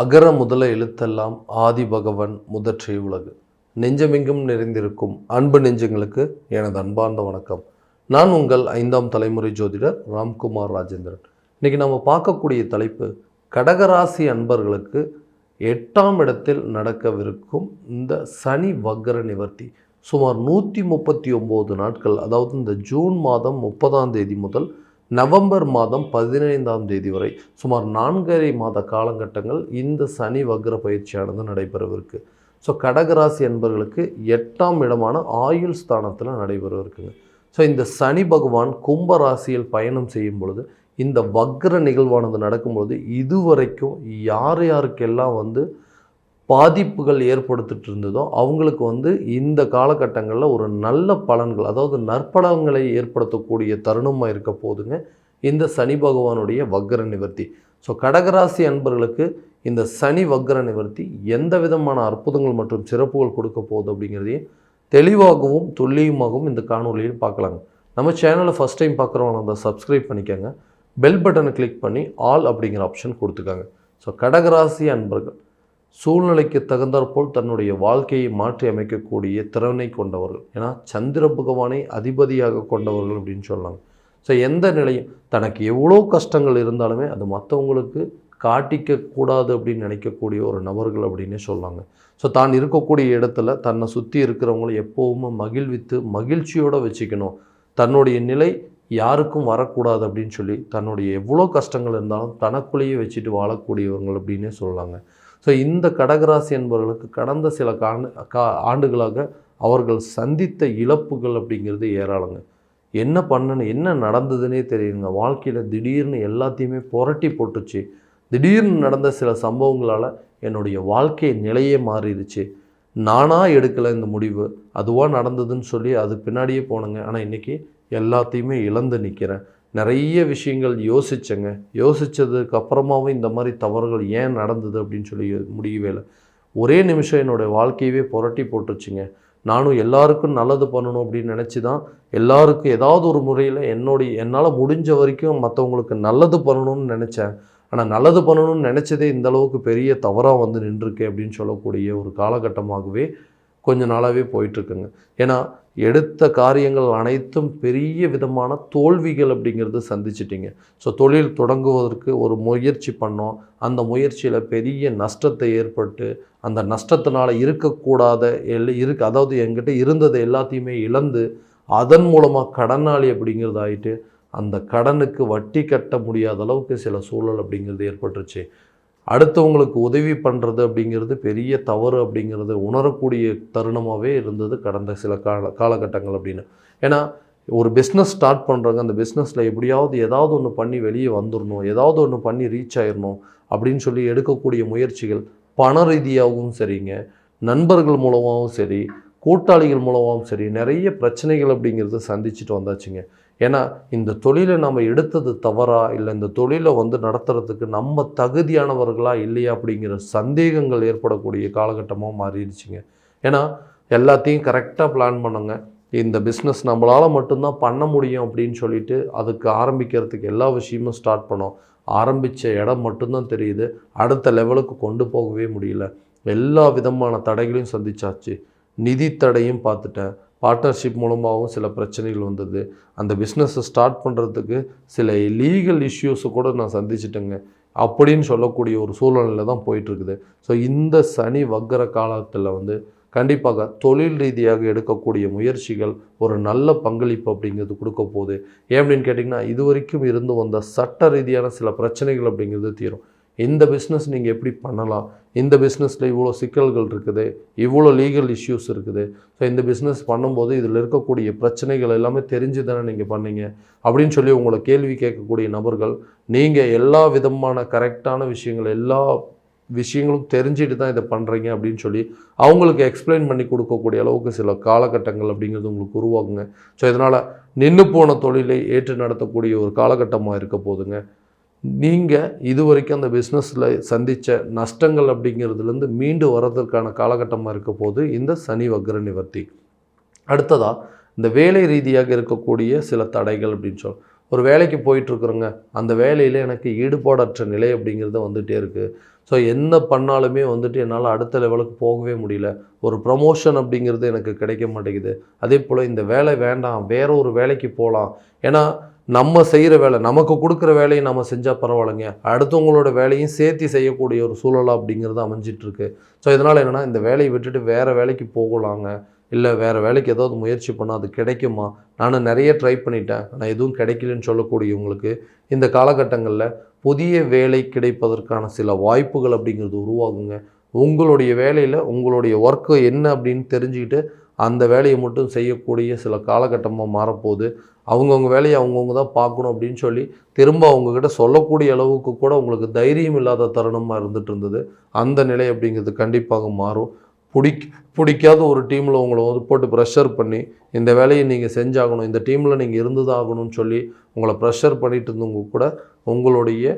அகர முதல எழுத்தெல்லாம் ஆதி பகவன் முதற்றே உலகு. நெஞ்சமெங்கும் நிறைந்திருக்கும் அன்பு நெஞ்சங்களுக்கு எனது அன்பார்ந்த வணக்கம். நான் உங்கள் 5ஆம் தலைமுறை ஜோதிடர் ராம்குமார் ராஜேந்திரன். இன்றைக்கி நம்ம பார்க்கக்கூடிய தலைப்பு கடகராசி அன்பர்களுக்கு 8ஆம் இடத்தில் நடக்கவிருக்கும் இந்த சனி வக்ர நிவர்த்தி. சுமார் 139 நாட்கள், அதாவது இந்த ஜூன் மாதம் 30ஆம் தேதி முதல் நவம்பர் மாதம் 15ஆம் தேதி வரை சுமார் 4.5 மாத காலகட்டங்கள் இந்த சனி வக்ர பயிற்சியானது நடைபெறவிருக்கு. ஸோ கடகராசி என்பவர்களுக்கு 8ஆம் இடமான ஆயுள் ஸ்தானத்தில் நடைபெறவிருக்குங்க. ஸோ இந்த சனி பகவான் கும்ப ராசியில் பயணம் செய்யும் பொழுது, இந்த வக்ர நிகழ்வானது நடக்கும்பொழுது இதுவரைக்கும் யாருக்கெல்லாம் பாதிப்புகள் ஏற்படுத்திட்டு இருந்ததோ அவங்களுக்கு இந்த காலகட்டங்களில் ஒரு நல்ல பலன்கள், அதாவது நற்பலன்களை ஏற்படுத்தக்கூடிய தருணமாக இருக்க போதுங்க இந்த சனி பகவானுடைய வக்ர நிவர்த்தி. ஸோ கடகராசி அன்பர்களுக்கு இந்த சனி வக்ர நிவர்த்தி எந்த விதமான அற்புதங்கள் மற்றும் சிறப்புகள் கொடுக்க போகுது அப்படிங்கிறதையும் தெளிவாகவும் துல்லியமாகவும் இந்த காணொலியில் பார்க்கலாங்க. நம்ம சேனலை ஃபஸ்ட் டைம் பார்க்குறவங்க அதை சப்ஸ்கிரைப் பண்ணிக்கோங்க. பெல் பட்டனை கிளிக் பண்ணி ஆல் அப்படிங்கிற ஆப்ஷன் கொடுத்துக்காங்க. ஸோ கடகராசி அன்பர்கள் சூழ்நிலைக்கு தகுந்தாற்போல் தன்னுடைய வாழ்க்கையை மாற்றி அமைக்கக்கூடிய திறனை கொண்டவர்கள். ஏன்னா சந்திர பகவானை அதிபதியாக கொண்டவர்கள் அப்படின்னு சொல்லலாம். ஸோ எந்த நிலையும் தனக்கு எவ்வளோ கஷ்டங்கள் இருந்தாலுமே அது மற்றவங்களுக்கு காட்டிக்கக்கூடாது அப்படின்னு நினைக்கக்கூடிய ஒரு நபர்கள் அப்படின்னே சொல்லாங்க. ஸோ தான் இருக்கக்கூடிய இடத்துல தன்னை சுற்றி இருக்கிறவங்களை எப்போவுமே மகிழ்வித்து மகிழ்ச்சியோடு வச்சுக்கணும். தன்னுடைய நிலை யாருக்கும் வரக்கூடாது அப்படின்னு சொல்லி தன்னுடைய எவ்வளோ கஷ்டங்கள் இருந்தாலும் தனக்குள்ளேயே வச்சுட்டு வாழக்கூடியவர்கள் அப்படின்னே சொல்லலாங்க. ஸோ இந்த கடகராசி என்பவர்களுக்கு கடந்த சில ஆண்டுகளாக அவர்கள் சந்தித்த இழப்புகள் அப்படிங்கிறது ஏராளங்க. என்ன பண்ணணும், என்ன நடந்ததுன்னே தெரியுங்க. வாழ்க்கையில் திடீர்னு எல்லாத்தையுமே புரட்டி போட்டுச்சு. திடீர்னு நடந்த சில சம்பவங்களால் என்னுடைய வாழ்க்கை நிலையே மாறிடுச்சு. நானாக எடுக்கலை இந்த முடிவு, அதுவாக நடந்ததுன்னு சொல்லி அது பின்னாடியே போனேங்க. ஆனால் இன்றைக்கி எல்லாத்தையுமே இழந்து நிற்கிறேன். நிறைய விஷயங்கள் யோசித்தேங்க. யோசித்ததுக்கு அப்புறமாவும் இந்த மாதிரி தவறுகள் ஏன் நடந்தது அப்படின்னு சொல்லி முடியவே இல்லை. ஒரே நிமிஷம் என்னோடய வாழ்க்கையவே புரட்டி போட்டுருச்சுங்க. நானும் எல்லாருக்கும் நல்லது பண்ணணும் அப்படின்னு நினச்சி தான் எல்லாருக்கும் ஏதாவது ஒரு முறையில் என்னால் முடிஞ்ச வரைக்கும் மற்றவங்களுக்கு நல்லது பண்ணணும்னு நினச்சேன். ஆனால் நல்லது பண்ணணும்னு நினச்சதே இந்த அளவுக்கு பெரிய தவறாக நின்றுருக்கு அப்படின்னு சொல்லக்கூடிய ஒரு காலகட்டமாகவே கொஞ்ச நாளாகவே போயிட்டுருக்குங்க. ஏன்னா எடுத்த காரியங்கள் அனைத்தும் பெரிய விதமான தோல்விகள் அப்படிங்கிறது சந்திச்சிட்டிங்க. ஸோ தொழில் தொடங்குவதற்கு ஒரு முயற்சி பண்ணோம். அந்த முயற்சியில் பெரிய நஷ்டத்தை ஏற்பட்டு அந்த நஷ்டத்தினால் இருக்கக்கூடாத அதாவது என்கிட்ட இருந்ததை எல்லாத்தையுமே இழந்து அதன் மூலமாக கடனாளி அப்படிங்கிறது ஆகிட்டு அந்த கடனுக்கு வட்டி கட்ட முடியாத அளவுக்கு சில சூழல் அப்படிங்கிறது ஏற்பட்டுருச்சு. அடுத்தவங்களுக்கு உதவி பண்ணுறது அப்படிங்கிறது பெரிய தவறு அப்படிங்கிறது உணரக்கூடிய தருணமாகவே இருந்தது கடந்த சில காலகட்டங்கள் அப்படின்னு. ஏன்னா ஒரு பிஸ்னஸ் ஸ்டார்ட் பண்ணுறாங்க, அந்த பிஸ்னஸில் எப்படியாவது ஏதாவது ஒன்று பண்ணி வெளியே வந்துடணும், ஏதாவது ஒன்று பண்ணி ரீச் ஆயிடணும் அப்படின்னு சொல்லி எடுக்கக்கூடிய முயற்சிகள் பண ரீதியாகவும் சரிங்க, நண்பர்கள் மூலமாகவும் சரி, கூட்டாளிகள் மூலமாகவும் சரி, நிறைய பிரச்சனைகள் அப்படிங்கிறது சந்திச்சுட்டு வந்தாச்சுங்க. ஏன்னா இந்த தொழிலை நம்ம எடுத்தது தவறா, இல்லை இந்த தொழிலை நடத்துறதுக்கு நம்ம தகுதியானவர்களா இல்லையா அப்படிங்கிற சந்தேகங்கள் ஏற்படக்கூடிய காலகட்டமாக மாறிடுச்சுங்க. ஏன்னா எல்லாத்தையும் கரெக்டாக பிளான் பண்ணுங்க. இந்த பிஸ்னஸ் நம்மளால் மட்டும்தான் பண்ண முடியும் அப்படின்னு சொல்லிட்டு அதுக்கு ஆரம்பிக்கிறதுக்கு எல்லா விஷயமும் ஸ்டார்ட் பண்ணோம். ஆரம்பித்த இடம் மட்டும்தான் தெரியுது, அடுத்த லெவலுக்கு கொண்டு போகவே முடியல. எல்லா விதமான தடைகளையும் சந்திச்சாச்சு. நிதி தடையும் பார்த்துட்டேன். பார்ட்னர்ஷிப் மூலமாகவும் சில பிரச்சனைகள் வந்தது. அந்த பிஸ்னஸை ஸ்டார்ட் பண்ணுறதுக்கு சில லீகல் இஷ்யூஸை கூட நான் சந்திச்சிட்டேங்க அப்படின்னு சொல்லக்கூடிய ஒரு சூழ்நிலையில் தான் போயிட்டுருக்குது. ஸோ இந்த சனி வக்ர காலத்தில் கண்டிப்பாக தொழில் ரீதியாக எடுக்கக்கூடிய முயற்சிகள் ஒரு நல்ல பங்களிப்பு அப்படிங்கிறது கொடுக்க போகுது. ஏன் அப்படின்னு கேட்டிங்கன்னா, இது வரைக்கும் இருந்து வந்த சட்ட ரீதியான சில பிரச்சனைகள் அப்படிங்கிறது தீரும். இந்த பிஸ்னஸ் நீங்கள் எப்படி பண்ணலாம், இந்த பிஸ்னஸில் இவ்வளோ சிக்கல்கள் இருக்குது, இவ்வளோ லீகல் இஷ்யூஸ் இருக்குது, ஸோ இந்த பிஸ்னஸ் பண்ணும்போது இதில் இருக்கக்கூடிய பிரச்சனைகள் எல்லாமே தெரிஞ்சு தானே நீங்கள் பண்ணீங்க அப்படின்னு சொல்லி உங்களை கேள்வி கேட்கக்கூடிய நபர்கள், நீங்கள் எல்லா விதமான கரெக்டான எல்லா விஷயங்களும் தெரிஞ்சுட்டு தான் இதை பண்ணுறீங்க அப்படின்னு சொல்லி அவங்களுக்கு எக்ஸ்பிளைன் பண்ணி கொடுக்கக்கூடிய அளவுக்கு சில காலகட்டங்கள் அப்படிங்கிறது உங்களுக்கு உருவாகுங்க. ஸோ இதனால் நின்று போன தொழிலை ஏற்று நடத்தக்கூடிய ஒரு காலகட்டமாக இருக்க போதுங்க. நீங்கள் இது வரைக்கும் அந்த பிஸ்னஸில் சந்தித்த நஷ்டங்கள் அப்படிங்கிறதுலேருந்து மீண்டு வர்றதுக்கான காலகட்டமாக இருக்க போது இந்த சனி வக்ர நிவர்த்தி. அடுத்ததாக இந்த வேலை ரீதியாக இருக்கக்கூடிய சில தடைகள் அப்படின்னு ஒரு வேலைக்கு போயிட்டுருக்குறோங்க, அந்த வேலையில் எனக்கு ஈடுபாடற்ற நிலை அப்படிங்கிறது வந்துகிட்டே இருக்குது. ஸோ என்ன பண்ணாலுமே வந்துட்டு என்னால் அடுத்த லெவலுக்கு போகவே முடியல. ஒரு ப்ரமோஷன் அப்படிங்கிறது எனக்கு கிடைக்க மாட்டேங்குது. அதே போல் இந்த வேலை வேண்டாம், வேற ஒரு வேலைக்கு போகலாம். ஏன்னா நம்ம செய்கிற வேலை, நமக்கு கொடுக்குற வேலையை நம்ம செஞ்சால் பரவாயில்லைங்க, அடுத்தவங்களோட வேலையும் சேர்த்து செய்யக்கூடிய ஒரு சூழலாக அப்படிங்கிறது அமைஞ்சிட்ருக்கு. ஸோ இதனால் என்னென்னா, இந்த வேலையை விட்டுட்டு வேறு வேலைக்கு போகலாங்க, இல்லை வேறு வேலைக்கு ஏதாவது முயற்சி பண்ணால் அது கிடைக்குமா? நான் நிறைய ட்ரை பண்ணிட்டேன், ஆனால் எதுவும் கிடைக்கலன்னு சொல்லக்கூடியவங்களுக்கு இந்த காலகட்டங்களில் புதிய வேலை கிடைப்பதற்கான சில வாய்ப்புகள் அப்படிங்கிறது உருவாகுங்க. உங்களுடைய வேலையில் உங்களுடைய ஒர்க்கு என்ன அப்படின்னு தெரிஞ்சுக்கிட்டு அந்த வேலையை மட்டும் செய்யக்கூடிய சில காலகட்டமாக மாறப்போகுது. அவங்கவுங்க வேலையை அவங்கவுங்க தான் பார்க்கணும் அப்படின்னு சொல்லி திரும்ப அவங்கக்கிட்ட சொல்லக்கூடிய அளவுக்கு கூட உங்களுக்கு தைரியம் இல்லாத தருணமாக இருந்துகிட்டு இருந்தது. அந்த நிலை அப்படிங்கிறது கண்டிப்பாக மாறும். பிடிக்காத ஒரு டீமில் உங்களை வந்து போட்டு ப்ரெஷர் பண்ணி இந்த வேலையை நீங்கள் செஞ்சாகணும், இந்த டீமில் நீங்கள் இருந்து தான் ஆகணும்னு சொல்லி உங்களை ப்ரெஷர் பண்ணிட்டு இருந்தவங்க கூட உங்களுடைய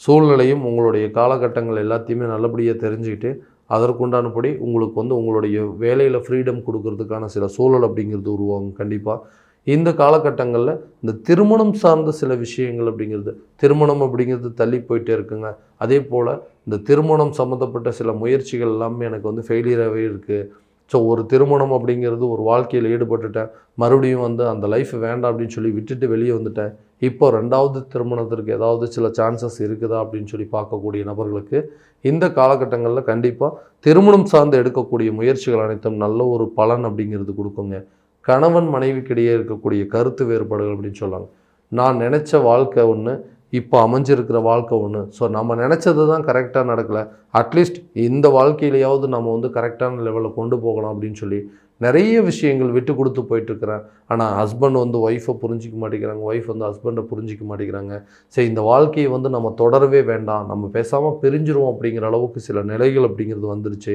சூழ்நிலையும் உங்களுடைய காலகட்டங்கள் எல்லாத்தையுமே நல்லபடியாக தெரிஞ்சுக்கிட்டு அதற்குண்டானபடி உங்களுக்கு வந்து உங்களுடைய வேலையில் ஃப்ரீடம் கொடுக்கறதுக்கான சில சூழல் அப்படிங்கிறது உருவாகும். கண்டிப்பாக இந்த காலகட்டங்களில் இந்த திருமணம் சார்ந்த சில விஷயங்கள் அப்படிங்கிறது, திருமணம் அப்படிங்கிறது தள்ளி போயிட்டே இருக்குங்க. அதே போல் இந்த திருமணம் சம்மந்தப்பட்ட சில முயற்சிகள் எல்லாமே எனக்கு வந்து ஃபெயிலியராகவே இருக்குது. ஸோ ஒரு திருமணம் அப்படிங்கிறது ஒரு வாழ்க்கையில் ஈடுபட்டுட்டேன், மறுபடியும் வந்து அந்த லைஃப் வேண்டாம் அப்படின்னு சொல்லி விட்டுட்டு வெளியே வந்துட்டேன். இப்போ 2வது திருமணத்திற்கு ஏதாவது சில சான்சஸ் இருக்குதா அப்படின்னு சொல்லி பார்க்கக்கூடிய நபர்களுக்கு இந்த காலகட்டங்களில் கண்டிப்பாக திருமணம் சார்ந்து எடுக்கக்கூடிய முயற்சிகள் அனைத்தும் நல்ல ஒரு பலன் அப்படிங்கிறது கொடுக்குங்க. கணவன் மனைவிக்கிடையே இருக்கக்கூடிய கருத்து வேறுபாடுகள் அப்படின்னு சொல்லாங்க. நான் நினச்ச வாழ்க்கை ஒன்று, இப்போ அமைஞ்சிருக்கிற வாழ்க்கை ஒன்று. ஸோ நம்ம நினச்சது தான் கரெக்டாக நடக்கலை, அட்லீஸ்ட் இந்த வாழ்க்கையிலையாவது நம்ம வந்து கரெக்டான லெவலில் கொண்டு போகலாம் அப்படின்னு சொல்லி நிறைய விஷயங்கள் விட்டு கொடுத்து போயிட்டுருக்கிறேன். ஆனால் ஹஸ்பண்ட் வந்து ஒய்ஃபை புரிஞ்சிக்க மாட்டேங்கிறாங்க, ஒய்ஃப் வந்து ஹஸ்பண்டை புரிஞ்சிக்க மாட்டேங்கிறாங்க. சரி, இந்த வாழ்க்கையை வந்து நம்ம தொடரவே வேண்டாம், நம்ம பேசாமல் பிரிஞ்சிருவோம் அப்படிங்கிற அளவுக்கு சில நிலைகள் அப்படிங்கிறது வந்துருச்சு.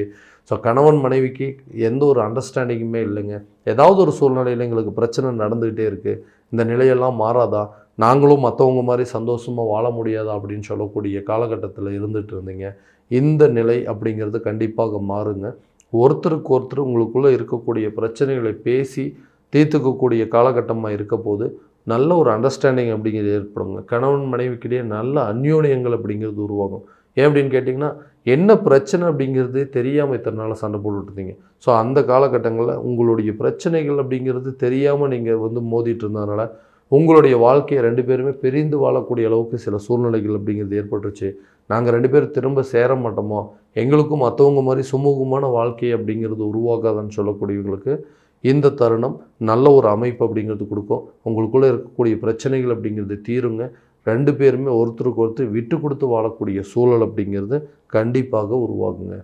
ஸோ கணவன் மனைவிக்கு எந்த ஒரு அண்டர்ஸ்டாண்டிங்குமே இல்லைங்க. ஏதாவது ஒரு சூழ்நிலையில் எங்களுக்கு பிரச்சனை நடந்துக்கிட்டே இருக்குது, இந்த நிலையெல்லாம் மாறாதா, நாங்களும் மற்றவங்க மாதிரி சந்தோஷமாக வாழ முடியாதா அப்படின்னு சொல்லக்கூடிய காலகட்டத்தில் இருந்துகிட்டு இருந்தீங்க. இந்த நிலை அப்படிங்கிறது கண்டிப்பாக மாறுங்க. ஒருத்தருக்கு ஒருத்தர் உங்களுக்குள்ளே இருக்கக்கூடிய பிரச்சனைகளை பேசி தீர்த்துக்கக்கூடிய காலகட்டமாக இருக்க போது நல்ல ஒரு அண்டர்ஸ்டாண்டிங் அப்படிங்கிறது ஏற்படுங்க. கணவன் மனைவிக்கிடையே நல்ல அந்யோன்யங்கள் அப்படிங்கிறது உருவாகும். ஏன் அப்படின்னு கேட்டிங்கன்னா, என்ன பிரச்சனை அப்படிங்கிறது தெரியாமல் இத்தனை நாள் சண்டை போட்டுட்ருந்தீங்க. ஸோ அந்த காலகட்டங்களில் உங்களுடைய பிரச்சனைகள் அப்படிங்கிறது தெரியாமல் நீங்கள் வந்து மோதிட்டு இருந்ததுனால உங்களுடைய வாழ்க்கையை 2 பேருமே பிரிந்து வாழக்கூடிய அளவுக்கு சில சூழ்நிலைகள் அப்படிங்கிறது ஏற்பட்டுருச்சு. நாங்கள் 2 பேர் திரும்ப சேர மாட்டோமோ, எங்களுக்கும் மற்றவங்க மாதிரி சுமூகமான வாழ்க்கை அப்படிங்கிறது உருவாகாதுன்னு சொல்லக்கூடியவங்களுக்கு இந்த தருணம் நல்ல ஒரு அமைப்பு அப்படிங்கிறது கொடுக்கும். உங்களுக்குள்ளே இருக்கக்கூடிய பிரச்சனைகள் அப்படிங்கிறது தீருங்க. 2 பேருமே ஒருத்தருக்கு ஒருத்தர் விட்டு கொடுத்து வாழக்கூடிய சூழல் அப்படிங்கிறது கண்டிப்பாக உருவாகுங்க.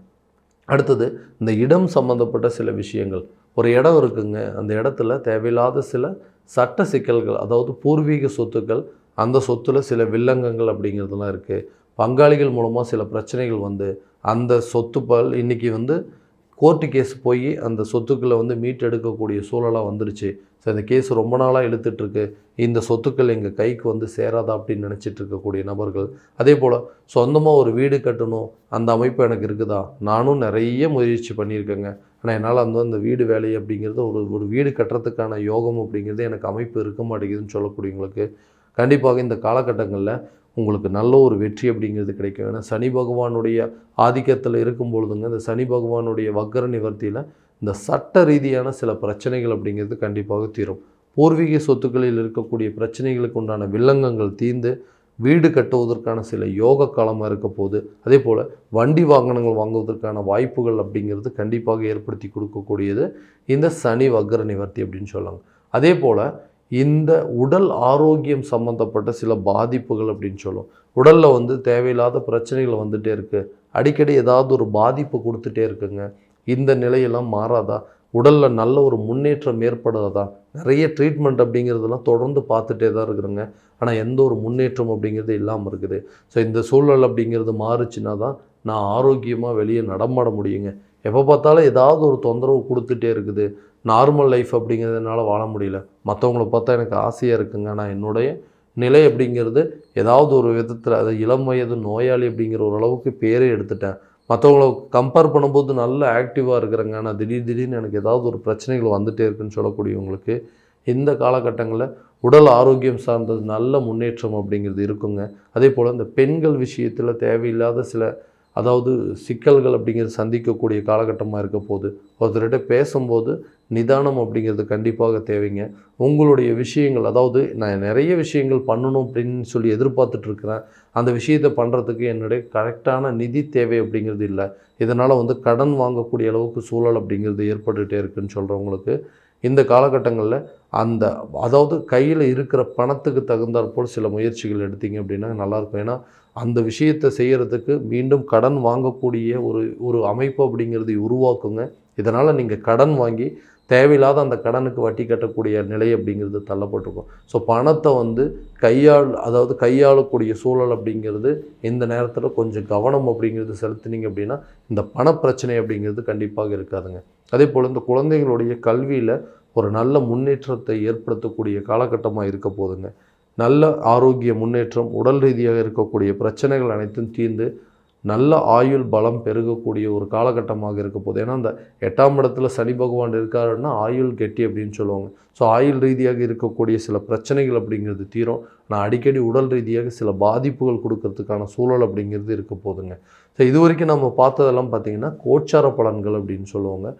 அடுத்தது இந்த இடம் சம்மந்தப்பட்ட சில விஷயங்கள். ஒரு இடம் இருக்குங்க, அந்த இடத்துல தேவையில்லாத சில சட்ட சிக்கல்கள், அதாவது பூர்வீக சொத்துக்கள், அந்த சொத்தில் சில வில்லங்கங்கள் அப்படிங்கிறதுலாம் இருக்குது. பங்காளிகள் மூலமாக சில பிரச்சனைகள் வந்து அந்த சொத்துக்கள் இன்றைக்கி வந்து கோர்ட்டு கேஸ் போய் அந்த சொத்துக்களை வந்து மீட்டெடுக்கக்கூடிய சூழலாக வந்துருச்சு. ஸோ இந்த கேஸ் ரொம்ப நாளாக இழுத்துட்ருக்கு, இந்த சொத்துக்கள் எங்கள் கைக்கு வந்து சேராதா அப்படின்னு நினச்சிட்டு இருக்கக்கூடிய நபர்கள். அதே போல் சொந்தமாக ஒரு வீடு கட்டணும், அந்த அமைப்பு எனக்கு இருக்குதா, நானும் நிறைய முயற்சி பண்ணியிருக்கேங்க, ஆனால் என்னால் அந்த வீடு வேலை அப்படிங்கிறது ஒரு வீடு கட்டுறதுக்கான யோகம் அப்படிங்கிறது எனக்கு அமைப்பு இருக்க மாட்டேங்குதுன்னு சொல்லக்கூடியவங்களுக்கு கண்டிப்பாக இந்த காலகட்டங்களில் உங்களுக்கு நல்ல ஒரு வெற்றி அப்படிங்கிறது கிடைக்கும். ஏன்னா சனி பகவானுடைய ஆதிக்கத்தில் இருக்கும் பொழுதுங்க, இந்த சனி பகவானுடைய வக்கர நிவர்த்தியில் இந்த சட்ட ரீதியான சில பிரச்சனைகள் அப்படிங்கிறது கண்டிப்பாக தீரும். பூர்வீக சொத்துக்களில் இருக்கக்கூடிய பிரச்சனைகளுக்கு உண்டான வில்லங்கங்கள் தீர்ந்து வீடு கட்டுவதற்கான சில யோக காலமாக இருக்க போது. அதே போல் வண்டி வாகனங்கள் வாங்குவதற்கான வாய்ப்புகள் அப்படிங்கிறது கண்டிப்பாக ஏற்படுத்தி கொடுக்கக்கூடியது இந்த சனி வக்கர நிவர்த்தி அப்படின்னு சொல்லுவாங்க. அதே போல் இந்த உடல் ஆரோக்கியம் சம்மந்தப்பட்ட சில பாதிப்புகள் அப்படின்னு சொல்லுவோம். உடலில் வந்து தேவையில்லாத பிரச்சனைகள் வந்துகிட்டே இருக்குது, அடிக்கடி ஏதாவது ஒரு பாதிப்பு கொடுத்துட்டே இருக்குங்க. இந்த நிலையெல்லாம் மாறாதா, உடலில் நல்ல ஒரு முன்னேற்றம் ஏற்படாதா, நிறைய ட்ரீட்மெண்ட் அப்படிங்கிறதெல்லாம் தொடர்ந்து பார்த்துட்டே தான் இருக்கிறேங்க, ஆனால் எந்த ஒரு முன்னேற்றம் அப்படிங்கிறது இல்லாமல் இருக்குது. ஸோ இந்த சூழல் அப்படிங்கிறது மாறுச்சுன்னா தான் நான் ஆரோக்கியமாக வெளியே நடமாட முடியுங்க. எப்போ பார்த்தாலும் ஏதாவது ஒரு தொந்தரவு கொடுத்துட்டே இருக்குது, நார்மல் லைஃப் அப்படிங்கிறதுனால வாழ முடியல. மற்றவங்கள பார்த்தா எனக்கு ஆசையாக இருக்குங்க, ஆனால் என்னுடைய நிலை அப்படிங்கிறது ஏதாவது ஒரு விதத்தில் அது இளம் வயது நோயாளி அப்படிங்கிற ஒரு அளவுக்கு பேரே எடுத்துட்டேன். மற்றவங்கள கம்பேர் பண்ணும்போது நல்ல ஆக்டிவாக இருக்கிறேங்க, ஆனால் திடீர்னு எனக்கு ஏதாவது ஒரு பிரச்சனைகள் வந்துகிட்டே இருக்குன்னு சொல்லக்கூடியவங்களுக்கு இந்த காலகட்டங்களில் உடல் ஆரோக்கியம் சார்ந்தது நல்ல முன்னேற்றம் அப்படிங்கிறது இருக்குங்க. அதே போல் இந்த பெண்கள் விஷயத்தில் தேவையில்லாத சில அதாவது சிக்கல்கள் அப்படிங்கிறது சந்திக்கக்கூடிய காலகட்டமாக இருக்க போகுது. ஒருத்தர்கிட்ட பேசும்போது நிதானம் அப்படிங்கிறது கண்டிப்பாக தேவைங்க. உங்களுடைய விஷயங்கள், அதாவது நான் நிறைய விஷயங்கள் பண்ணணும் அப்படின்னு சொல்லி எதிர்பார்த்துட்ருக்கிறேன், அந்த விஷயத்தை பண்ணுறதுக்கு என்னுடைய கரெக்டான நிதி தேவை அப்படிங்கிறது இல்லை, இதனால் கடன் வாங்கக்கூடிய அளவுக்கு சூழல் அப்படிங்கிறது ஏற்பட்டுகிட்டே இருக்குதுன்னு சொல்கிறவங்களுக்கு இந்த காலகட்டங்களில் அதாவது கையில் இருக்கிற பணத்துக்கு தகுந்தாற்போல் சில முயற்சிகள் எடுத்தீங்க அப்படின்னா நல்லாயிருக்கும். ஏன்னா அந்த விஷயத்தை செய்கிறதுக்கு மீண்டும் கடன் வாங்கக்கூடிய ஒரு அமைப்பு அப்படிங்கிறது உருவாக்குங்க. இதனால் நீங்கள் கடன் வாங்கி தேவையில்லாத அந்த கடனுக்கு வட்டி கட்டக்கூடிய நிலை அப்படிங்கிறது தள்ளப்பட்டிருக்கும். ஸோ பணத்தை கையாளக்கூடிய சூழல் அப்படிங்கிறது இந்த நேரத்தில் கொஞ்சம் கவனம் அப்படிங்கிறது செலுத்தினீங்க அப்படின்னா இந்த பணப்பிரச்சனை அப்படிங்கிறது கண்டிப்பாக இருக்காதுங்க. அதே போல் இந்த குழந்தைகளுடைய கல்வியில் ஒரு நல்ல முன்னேற்றத்தை ஏற்படுத்தக்கூடிய காலகட்டமாக இருக்க போதுங்க. நல்ல ஆரோக்கிய முன்னேற்றம், உடல் ரீதியாக இருக்கக்கூடிய பிரச்சனைகள் அனைத்தும் தீர்ந்து நல்ல ஆயுள் பலம் பெருகக்கூடிய ஒரு காலகட்டமாக இருக்க போகுது. ஏன்னா அந்த 8ஆம் இடத்துல சனி பகவான் இருக்காருன்னா ஆயுள் கெட்டி அப்படின்னு சொல்லுவாங்க. ஸோ ஆயுள் ரீதியாக இருக்கக்கூடிய சில பிரச்சனைகள் அப்படிங்கிறது தீரும். நான் அடிக்கடி உடல் ரீதியாக சில பாதிப்புகள் கொடுக்கறதுக்கான சூழல் அப்படிங்கிறது இருக்க போதுங்க. ஸோ இது வரைக்கும் நம்ம பார்த்ததெல்லாம் பார்த்திங்கன்னா கோச்சார பலன்கள் அப்படின்னு சொல்லுவாங்க.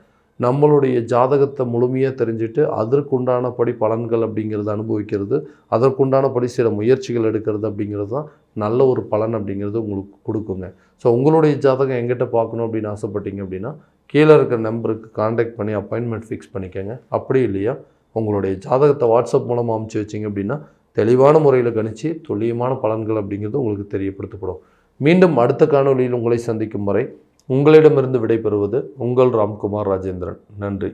நம்மளுடைய ஜாதகத்தை முழுமையாக தெரிஞ்சுட்டு அதற்குண்டானபடி பலன்கள் அப்படிங்கிறத அனுபவிக்கிறது, அதற்குண்டானபடி சில முயற்சிகள் எடுக்கிறது அப்படிங்கிறது தான் நல்ல ஒரு பலன் அப்படிங்கிறது உங்களுக்கு கொடுக்குங்க. ஸோ உங்களுடைய ஜாதகம் எங்கிட்ட பார்க்கணும் அப்படின்னு ஆசைப்பட்டீங்க அப்படின்னா கீழே இருக்கிற நம்பருக்கு கான்டாக்ட் பண்ணி அப்பாயின்மெண்ட் ஃபிக்ஸ் பண்ணிக்கோங்க. அப்படி இல்லையா உங்களுடைய ஜாதகத்தை வாட்ஸ்அப் மூலமாக அனுப்பிச்சி வச்சிங்க அப்படின்னா தெளிவான முறையில் கணிச்சு துல்லியமான பலன்கள் அப்படிங்கிறது உங்களுக்கு தெரியப்படுத்தப்படும். மீண்டும் அடுத்த காணொலியில் உங்களை சந்திக்கும் வரை உங்களிடமிருந்து விடைபெறுவது உங்கள் ராம்குமார் ராஜேந்திரன். நன்றி.